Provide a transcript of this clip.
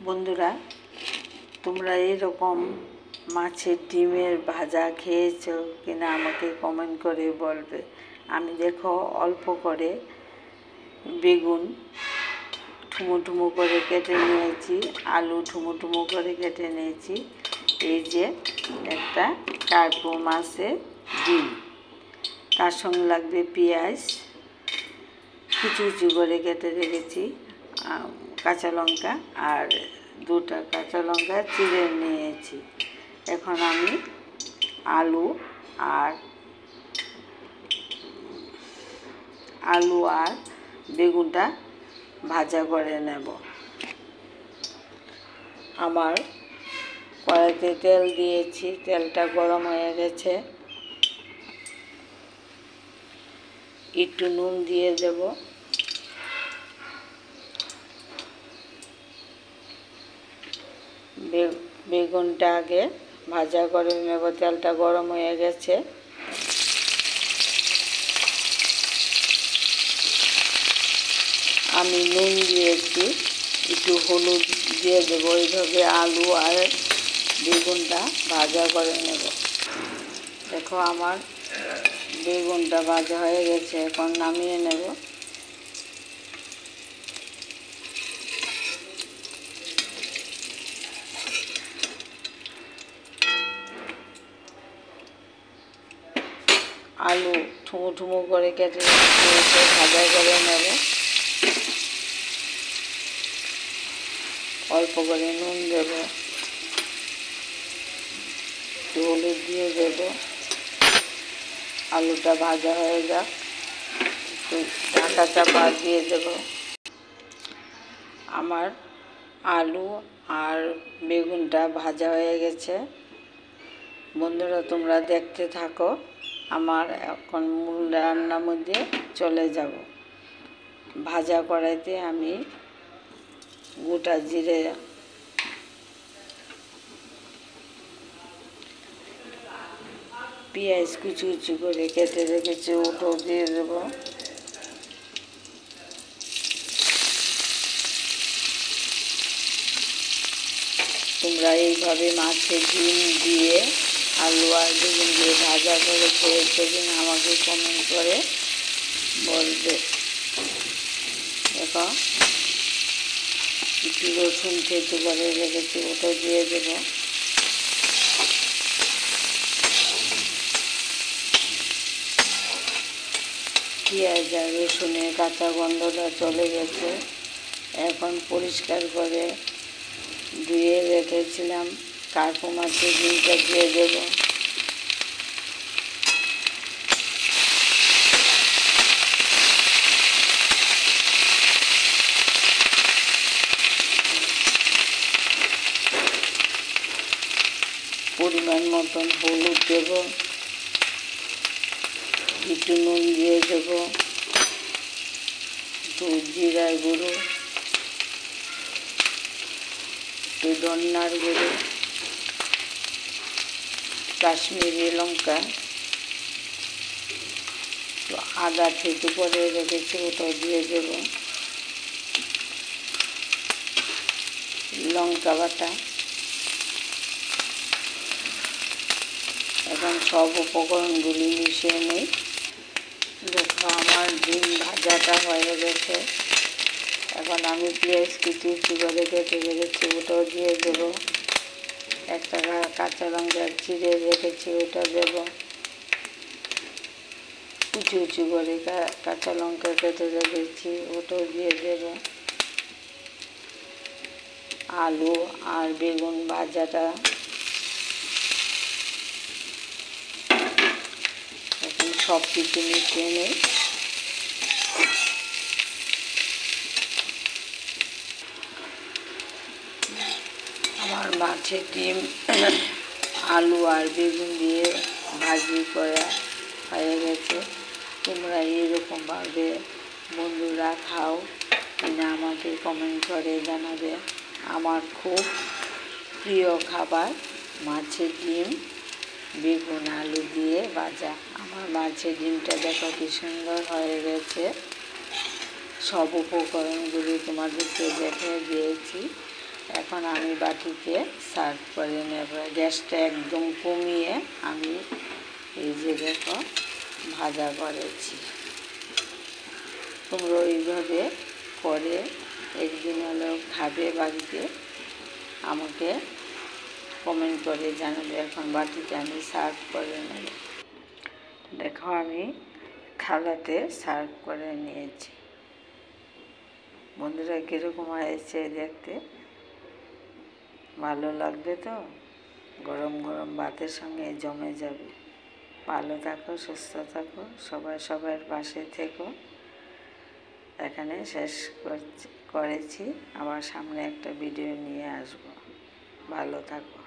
বন্ধুরা, তোমরা এরকম মাছের ডিমের ভাজা খেয়েছো কিনা আমাকে কমেন্ট করে বলবে। আমি দেখো অল্প করে বেগুন ঠুমো ঠুমো করে কেটে নিয়েছি, আলু ঠুমো ঠুমো করে কেটে নিয়েছি। এই যে একটা কার্পো মাছের ডিম, তার সঙ্গে লাগবে পেঁয়াজ কুচি কুচি করে কেটে রেখেছি, কাঁচা লঙ্কা আর দুটা কাঁচা লঙ্কা চিড়ে নিয়েছি। এখন আমি আলু আর বেগুনটা ভাজা করে নেব। আমার কড়াইতে তেল দিয়েছি, তেলটা গরম হয়ে গেছে। একটু নুন দিয়ে দেব, বেগুনটা আগে ভাজা করে নেব। তেলটা গরম হয়ে গেছে। আমি নুন দিয়েছি, একটু হলুদ দিয়ে দেবো। এইভাবে আলু আর বেগুনটা ভাজা করে নেব। দেখো আমার বেগুনটা ভাজা হয়ে গেছে, এখন নামিয়ে নেব। আলু ঠুমো ঠুমো করে কেটে ভাজা করে নেব। অল্প করে নুন দেব, একটু হলুদ দিয়ে দেব। আলুটা ভাজা হয়ে যাক, একটু ঢাকা চাপা দিয়ে দেব। আমার আলু আর বেগুনটা ভাজা হয়ে গেছে। বন্ধুরা, তোমরা দেখতে থাকো। আমার এখন মূল রান্নার মধ্যে চলে যাব। ভাজা কড়াইতে আমি গোটা জিরে, পেঁয়াজ কুচি কুচি করে কেটে রেখেছি, ওটাও দিয়ে দেব। তোমরা এইভাবে মাছের ডিম দিয়ে আলু আর বেগুন দিয়ে ভাজা করে খেয়েছো কিনা আমাকে কমেন্ট করে বলবে। দেখো একটু রসুন থেতো করে রেখেছি, ওটা দিয়ে দেবো। পেঁয়াজ আর রসুনের কাঁচা গন্ধটা চলে গেছে। এখন পরিষ্কার করে ধুয়ে রেখেছিলাম কার্পো মাছের ডিমটা দিয়ে দেব। পরিমাণ মতন হলুদ দেব, একটু নুন দিয়ে দেব, একটু জিরার গুঁড়ো, একটু ধনিয়ার গুঁড়ো, কাশ্মীরি লঙ্কা, একটু আদা থেতো করে রেখেছি, ওটাও দিয়ে দেব। লঙ্কা বাটা। এখন সব উপকরণগুলি মিশিয়ে নিই। দেখো আমার ডিম ভাজাটা হয়ে গেছে। এখন আমি পেঁয়াজ কুচি কুচি করে কেটে রেখেছি, ওটাও দিয়ে দেবো। একটা কাঁচা লঙ্কা চিড়ে রেখেছি, ওটা দেব। কুচি কুচি করে কাঁচা লঙ্কা কেটে রেখেছি, ওটাও দিয়ে দেব। আলু আর বেগুন ভাজাটা এখন সব কিছু মিশিয়ে নিই। আমার মাছের ডিম আলু আর বেগুন দিয়ে ভাজি করা হয়ে গেছে। তোমরা এরকমভাবে বন্ধুরা খাও কিনা আমাকে কমেন্ট করে জানাবে। আমার খুব প্রিয় খাবার মাছের ডিম বেগুন আলু দিয়ে ভাজা। আমার মাছের ডিমটা দেখো কি সুন্দর হয়ে গেছে। সব উপকরণগুলি তোমাদেরকে দেখে দিয়েছি। এখন আমি বাটিতে সার্ভ করে নেব। গ্যাসটা একদম কমিয়ে আমি এই যে দেখো ভাজা করেছি। তোমরা এইভাবে করে একদিন হলেও খাবে বাড়িতে, আমাকে কমেন্ট করে জানাবে। এখন বাটিতে আমি সার্ভ করে নেব। দেখো আমি থালাতে সার্ভ করে নিয়েছি। বন্ধুরা কীরকম হয়েছে দেখতে, ভালো লাগবে তো? গরম গরম ভাতের সঙ্গে জমে যাবে। ভালো থাকো, সুস্থ থাকো, সবাই সবার পাশে থেকো। এখানে শেষ করেছি, আবার সামনে একটা ভিডিও নিয়ে আসবো। ভালো থাকো।